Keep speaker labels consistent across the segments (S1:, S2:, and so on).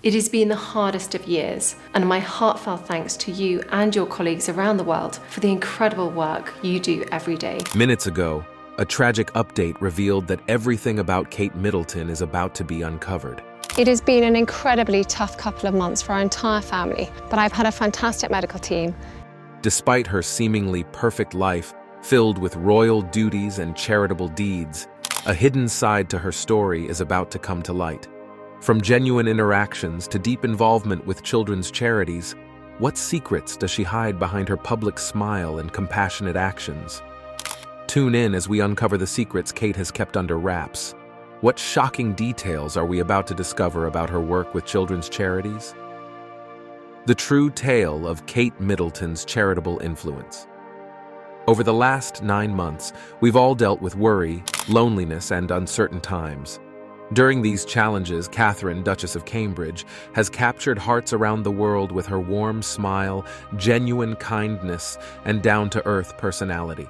S1: It has been the hardest of years, and my heartfelt thanks to you and your colleagues around the world for the incredible work you do every day.
S2: Minutes ago, a tragic update revealed that everything about Kate Middleton is about to be uncovered.
S3: It has been an incredibly tough couple of months for our entire family, but I've had a fantastic medical team.
S2: Despite her seemingly perfect life, filled with royal duties and charitable deeds, a hidden side to her story is about to come to light. From genuine interactions to deep involvement with children's charities, what secrets does she hide behind her public smile and compassionate actions? Tune in as we uncover the secrets Kate has kept under wraps. What shocking details are we about to discover about her work with children's charities? The true tale of Kate Middleton's charitable influence. Over the last 9 months, we've all dealt with worry, loneliness, and uncertain times. During these challenges, Catherine, Duchess of Cambridge, has captured hearts around the world with her warm smile, genuine kindness, and down-to-earth personality.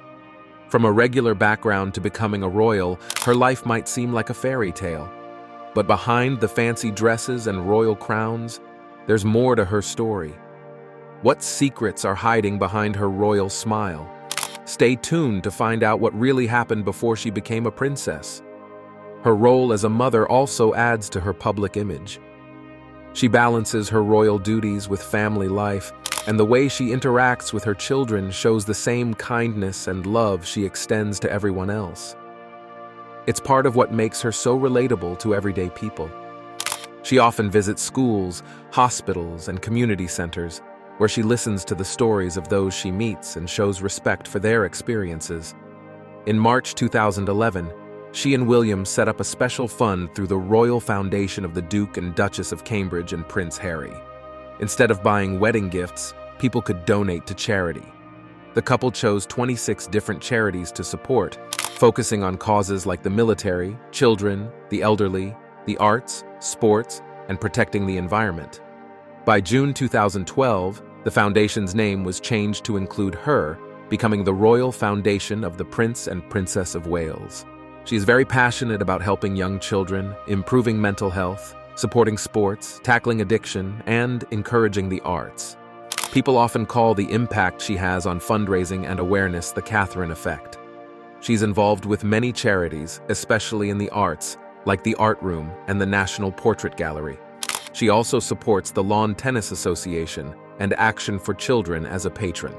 S2: From a regular background to becoming a royal, her life might seem like a fairy tale. But behind the fancy dresses and royal crowns, there's more to her story. What secrets are hiding behind her royal smile? Stay tuned to find out what really happened before she became a princess. Her role as a mother also adds to her public image. She balances her royal duties with family life, and the way she interacts with her children shows the same kindness and love she extends to everyone else. It's part of what makes her so relatable to everyday people. She often visits schools, hospitals, and community centers, where she listens to the stories of those she meets and shows respect for their experiences. In March 2011, she and William set up a special fund through the Royal Foundation of the Duke and Duchess of Cambridge and Prince Harry. Instead of buying wedding gifts, people could donate to charity. The couple chose 26 different charities to support, focusing on causes like the military, children, the elderly, the arts, sports, and protecting the environment. By June 2012, the foundation's name was changed to include her, becoming the Royal Foundation of the Prince and Princess of Wales. She is very passionate about helping young children, improving mental health, supporting sports, tackling addiction, and encouraging the arts. People often call the impact she has on fundraising and awareness the Catherine effect. She's involved with many charities, especially in the arts, like the Art Room and the National Portrait Gallery. She also supports the Lawn Tennis Association and Action for Children as a patron.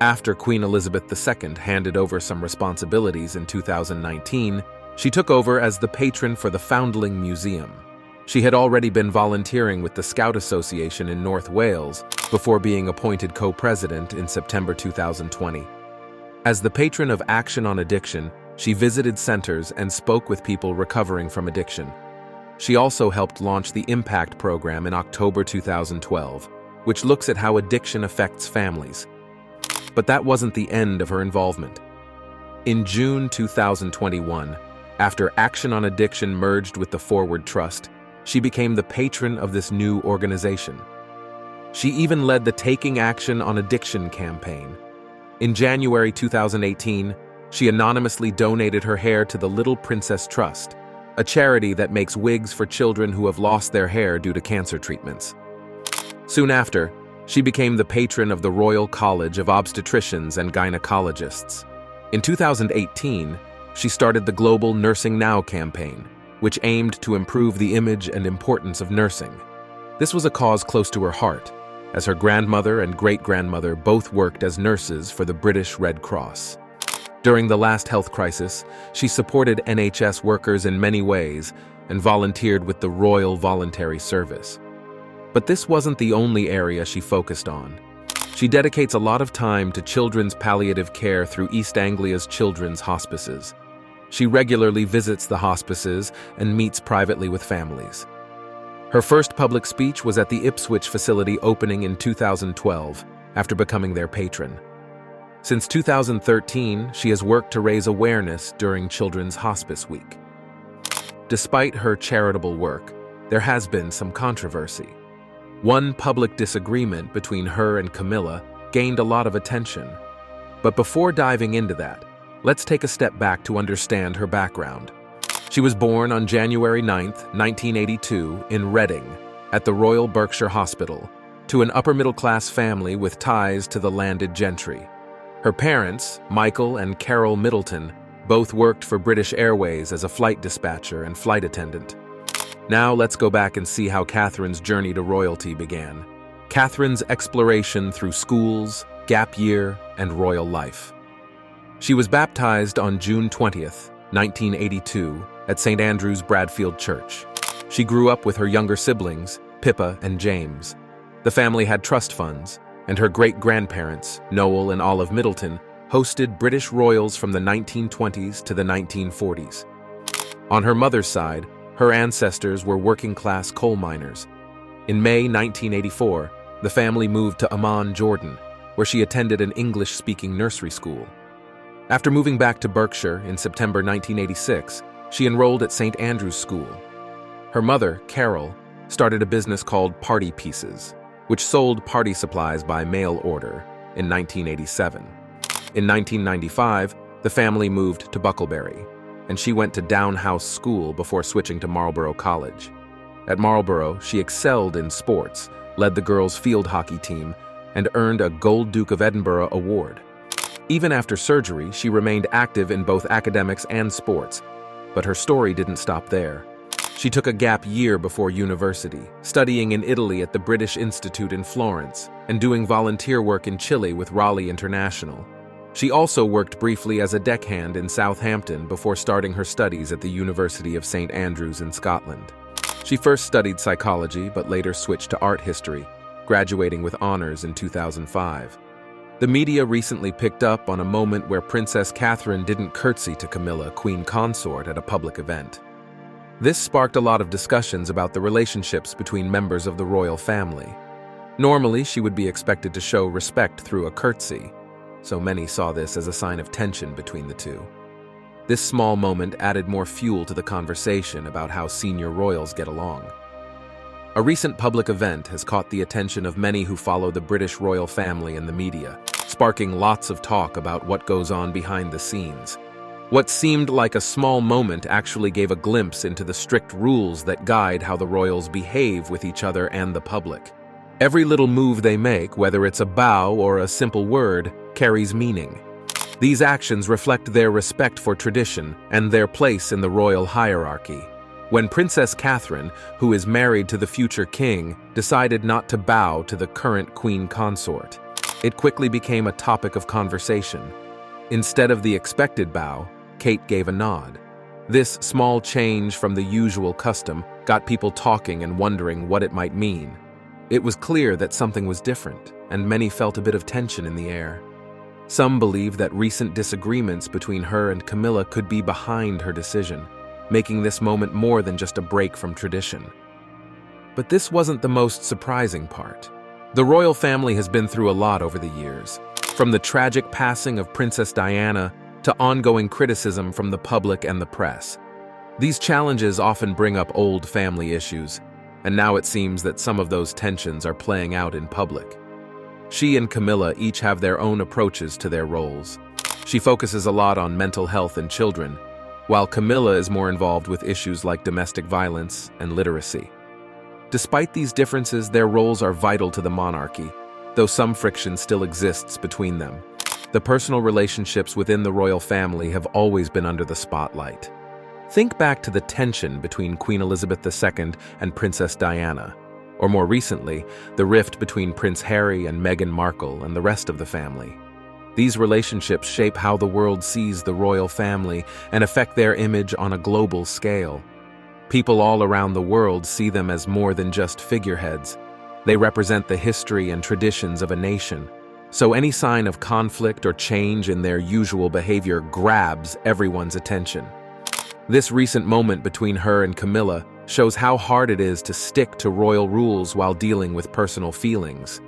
S2: After Queen Elizabeth II handed over some responsibilities in 2019, she took over as the patron for the Foundling Museum. She had already been volunteering with the Scout Association in North Wales before being appointed co-president in September 2020. As the patron of Action on Addiction, she visited centers and spoke with people recovering from addiction. She also helped launch the Impact program in October 2012, which looks at how addiction affects families. But that wasn't the end of her involvement. In June 2021, after Action on Addiction merged with the Forward Trust, she became the patron of this new organization. She even led the Taking Action on Addiction campaign. In January 2018, she anonymously donated her hair to the Little Princess Trust, a charity that makes wigs for children who have lost their hair due to cancer treatments. Soon after, she became the patron of the Royal College of Obstetricians and Gynecologists. In 2018, she started the global Nursing Now campaign, which aimed to improve the image and importance of nursing. This was a cause close to her heart, as her grandmother and great-grandmother both worked as nurses for the British Red Cross. During the last health crisis, she supported NHS workers in many ways and volunteered with the Royal Voluntary Service. But this wasn't the only area she focused on. She dedicates a lot of time to children's palliative care through East Anglia's children's hospices. She regularly visits the hospices and meets privately with families. Her first public speech was at the Ipswich facility opening in 2012, after becoming their patron. Since 2013, she has worked to raise awareness during Children's Hospice Week. Despite her charitable work, there has been some controversy. One public disagreement between her and Camilla gained a lot of attention. But before diving into that, let's take a step back to understand her background. She was born on January 9, 1982, in Reading, at the Royal Berkshire Hospital, to an upper-middle-class family with ties to the landed gentry. Her parents, Michael and Carol Middleton, both worked for British Airways as a flight dispatcher and flight attendant. Now let's go back and see how Catherine's journey to royalty began. Catherine's exploration through schools, gap year, and royal life. She was baptized on June 20th, 1982, at St. Andrew's Bradfield Church. She grew up with her younger siblings, Pippa and James. The family had trust funds, and her great-grandparents, Noel and Olive Middleton, hosted British royals from the 1920s to the 1940s. On her mother's side, her ancestors were working-class coal miners. In May 1984, the family moved to Amman, Jordan, where she attended an English-speaking nursery school. After moving back to Berkshire in September 1986, she enrolled at St. Andrew's School. Her mother, Carol, started a business called Party Pieces, which sold party supplies by mail order in 1987. In 1995, the family moved to Bucklebury, and she went to Down House School before switching to Marlborough College. At Marlborough, she excelled in sports, led the girls' field hockey team, and earned a Gold Duke of Edinburgh award. Even after surgery, she remained active in both academics and sports, but her story didn't stop there. She took a gap year before university, studying in Italy at the British Institute in Florence, and doing volunteer work in Chile with Raleigh International. She also worked briefly as a deckhand in Southampton before starting her studies at the University of St. Andrews in Scotland. She first studied psychology but later switched to art history, graduating with honors in 2005. The media recently picked up on a moment where Princess Catherine didn't curtsy to Camilla, Queen Consort, at a public event. This sparked a lot of discussions about the relationships between members of the royal family. Normally, she would be expected to show respect through a curtsy, so many saw this as a sign of tension between the two. This small moment added more fuel to the conversation about how senior royals get along. A recent public event has caught the attention of many who follow the British royal family and the media, sparking lots of talk about what goes on behind the scenes. What seemed like a small moment actually gave a glimpse into the strict rules that guide how the royals behave with each other and the public. Every little move they make, whether it's a bow or a simple word, carries meaning. These actions reflect their respect for tradition and their place in the royal hierarchy. When Princess Catherine, who is married to the future king, decided not to bow to the current queen consort, it quickly became a topic of conversation. Instead of the expected bow, Kate gave a nod. This small change from the usual custom got people talking and wondering what it might mean. It was clear that something was different, and many felt a bit of tension in the air. Some believe that recent disagreements between her and Camilla could be behind her decision, making this moment more than just a break from tradition. But this wasn't the most surprising part. The royal family has been through a lot over the years, from the tragic passing of Princess Diana to ongoing criticism from the public and the press. These challenges often bring up old family issues, and now it seems that some of those tensions are playing out in public. She and Camilla each have their own approaches to their roles. She focuses a lot on mental health and children, while Camilla is more involved with issues like domestic violence and literacy. Despite these differences, their roles are vital to the monarchy, though some friction still exists between them. The personal relationships within the royal family have always been under the spotlight. Think back to the tension between Queen Elizabeth II and Princess Diana, or more recently, the rift between Prince Harry and Meghan Markle and the rest of the family. These relationships shape how the world sees the royal family and affect their image on a global scale. People all around the world see them as more than just figureheads. They represent the history and traditions of a nation. So any sign of conflict or change in their usual behavior grabs everyone's attention. This recent moment between her and Camilla shows how hard it is to stick to royal rules while dealing with personal feelings.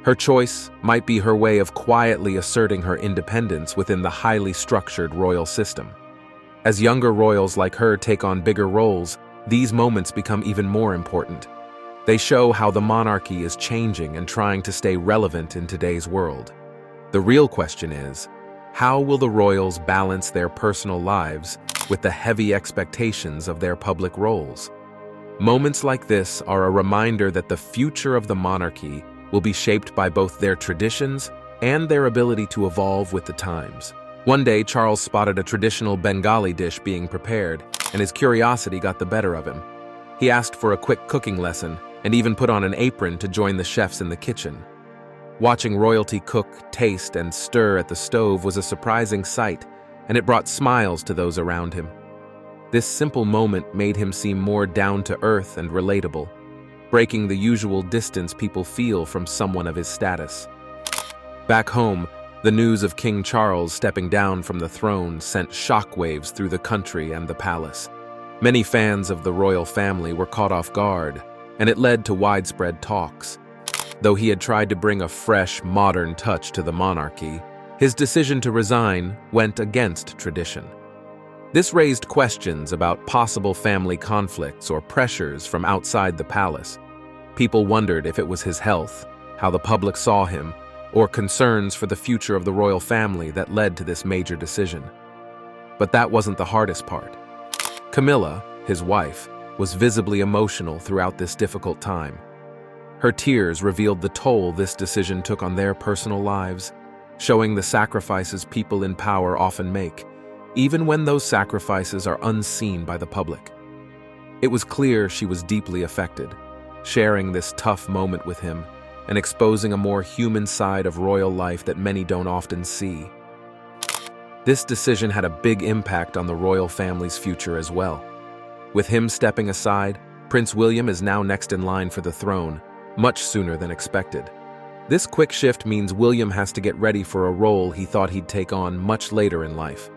S2: Her choice might be her way of quietly asserting her independence within the highly structured royal system. As younger royals like her take on bigger roles, these moments become even more important. They show how the monarchy is changing and trying to stay relevant in today's world. The real question is, how will the royals balance their personal lives with the heavy expectations of their public roles? Moments like this are a reminder that the future of the monarchy will be shaped by both their traditions and their ability to evolve with the times. One day, Charles spotted a traditional Bengali dish being prepared, and his curiosity got the better of him. He asked for a quick cooking lesson and even put on an apron to join the chefs in the kitchen. Watching royalty cook, taste, and stir at the stove was a surprising sight, and it brought smiles to those around him. This simple moment made him seem more down-to-earth and relatable, breaking the usual distance people feel from someone of his status. Back home, the news of King Charles stepping down from the throne sent shockwaves through the country and the palace. Many fans of the royal family were caught off guard, and it led to widespread talks. Though he had tried to bring a fresh, modern touch to the monarchy, his decision to resign went against tradition. This raised questions about possible family conflicts or pressures from outside the palace. People wondered if it was his health, how the public saw him, or concerns for the future of the royal family that led to this major decision. But that wasn't the hardest part. Camilla, his wife, was visibly emotional throughout this difficult time. Her tears revealed the toll this decision took on their personal lives, showing the sacrifices people in power often make, even when those sacrifices are unseen by the public. It was clear she was deeply affected, sharing this tough moment with him and exposing a more human side of royal life that many don't often see. This decision had a big impact on the royal family's future as well. With him stepping aside, Prince William is now next in line for the throne, much sooner than expected. This quick shift means William has to get ready for a role he thought he'd take on much later in life.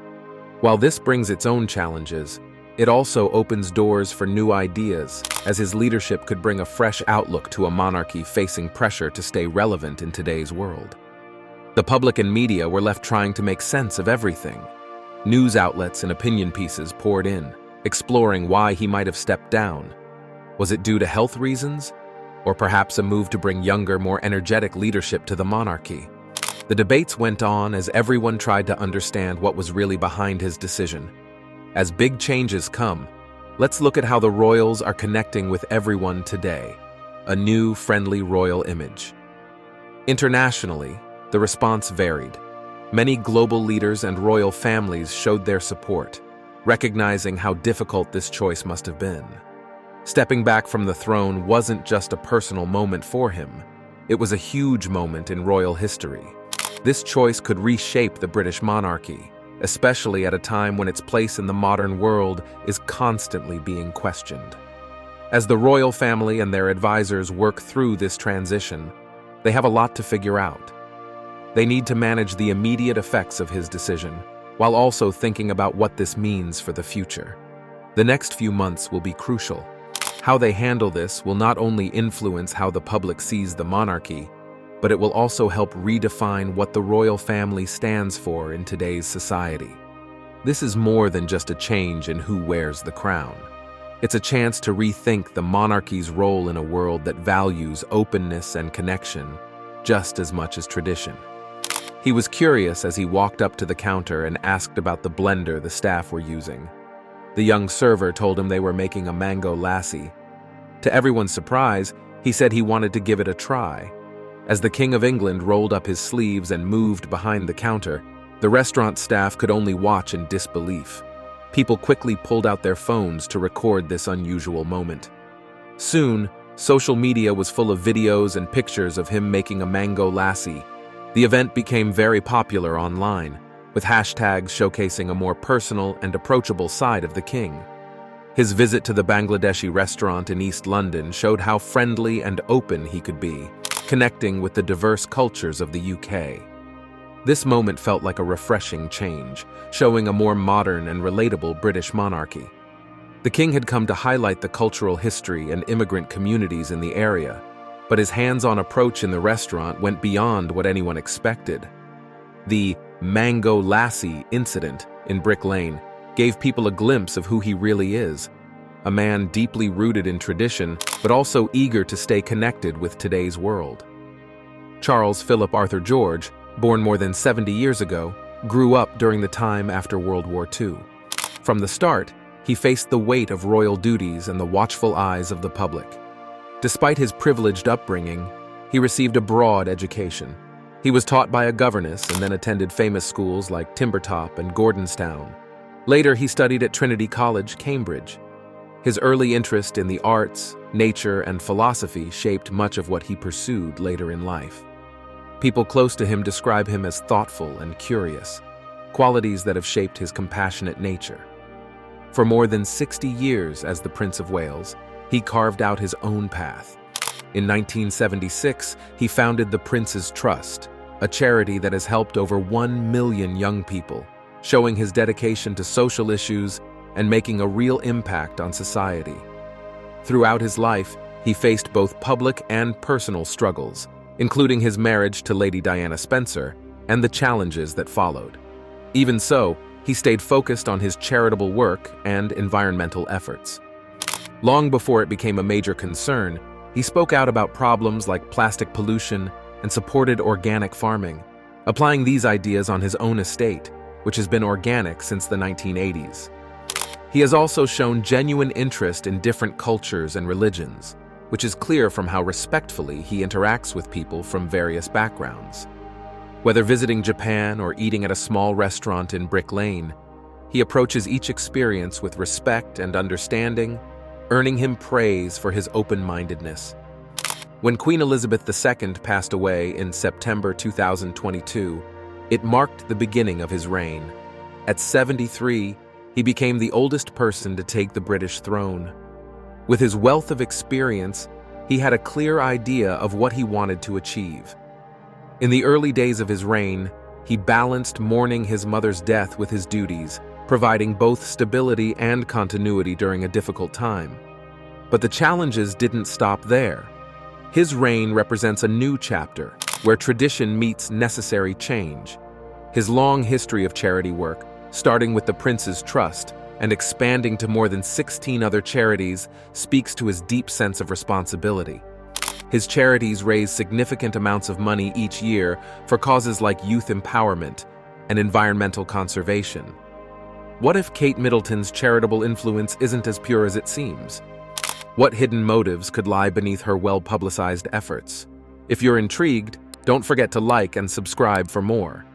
S2: While this brings its own challenges, it also opens doors for new ideas, as his leadership could bring a fresh outlook to a monarchy facing pressure to stay relevant in today's world. The public and media were left trying to make sense of everything. News outlets and opinion pieces poured in, exploring why he might have stepped down. Was it due to health reasons? Or perhaps a move to bring younger, more energetic leadership to the monarchy? The debates went on as everyone tried to understand what was really behind his decision. As big changes come, let's look at how the royals are connecting with everyone today. A new, friendly royal image. Internationally, the response varied. Many global leaders and royal families showed their support, recognizing how difficult this choice must have been. Stepping back from the throne wasn't just a personal moment for him. It was a huge moment in royal history. This choice could reshape the British monarchy, especially at a time when its place in the modern world is constantly being questioned. As the royal family and their advisors work through this transition, they have a lot to figure out. They need to manage the immediate effects of his decision, while also thinking about what this means for the future. The next few months will be crucial. How they handle this will not only influence how the public sees the monarchy, but it will also help redefine what the royal family stands for in today's society. This is more than just a change in who wears the crown. It's a chance to rethink the monarchy's role in a world that values openness and connection just as much as tradition. He was curious as he walked up to the counter and asked about the blender the staff were using. The young server told him they were making a mango lassi. To everyone's surprise, he said he wanted to give it a try. As the King of England rolled up his sleeves and moved behind the counter, the restaurant staff could only watch in disbelief. People quickly pulled out their phones to record this unusual moment. Soon, social media was full of videos and pictures of him making a mango lassi. The event became very popular online, with hashtags showcasing a more personal and approachable side of the king. His visit to the Bangladeshi restaurant in East London showed how friendly and open he could be, connecting with the diverse cultures of the UK. This moment felt like a refreshing change, showing a more modern and relatable British monarchy. The king had come to highlight the cultural history and immigrant communities in the area, but his hands-on approach in the restaurant went beyond what anyone expected. The mango lassi incident in Brick Lane gave people a glimpse of who he really is, a man deeply rooted in tradition, but also eager to stay connected with today's world. Charles Philip Arthur George, born more than 70 years ago, grew up during the time after World War II. From the start, he faced the weight of royal duties and the watchful eyes of the public. Despite his privileged upbringing, he received a broad education. He was taught by a governess and then attended famous schools like Timbertop and Gordonstown. Later, he studied at Trinity College, Cambridge. His early interest in the arts, nature, and philosophy shaped much of what he pursued later in life. People close to him describe him as thoughtful and curious, qualities that have shaped his compassionate nature. For more than 60 years as the Prince of Wales, he carved out his own path. In 1976, he founded the Prince's Trust, a charity that has helped over 1 million young people, showing his dedication to social issues and making a real impact on society. Throughout his life, he faced both public and personal struggles, including his marriage to Lady Diana Spencer and the challenges that followed. Even so, he stayed focused on his charitable work and environmental efforts. Long before it became a major concern, he spoke out about problems like plastic pollution and supported organic farming, applying these ideas on his own estate, which has been organic since the 1980s. He has also shown genuine interest in different cultures and religions, which is clear from how respectfully he interacts with people from various backgrounds. Whether visiting Japan or eating at a small restaurant in Brick Lane, he approaches each experience with respect and understanding, earning him praise for his open-mindedness. When Queen Elizabeth II passed away in September 2022, it marked the beginning of his reign. At 73, he became the oldest person to take the British throne. With his wealth of experience, he had a clear idea of what he wanted to achieve. In the early days of his reign, he balanced mourning his mother's death with his duties, providing both stability and continuity during a difficult time. But the challenges didn't stop there. His reign represents a new chapter, where tradition meets necessary change. His long history of charity work, starting with the Prince's Trust and expanding to more than 16 other charities, speaks to his deep sense of responsibility. His charities raise significant amounts of money each year for causes like youth empowerment and environmental conservation. What if Kate Middleton's charitable influence isn't as pure as it seems? What hidden motives could lie beneath her well-publicized efforts? If you're intrigued, don't forget to like and subscribe for more.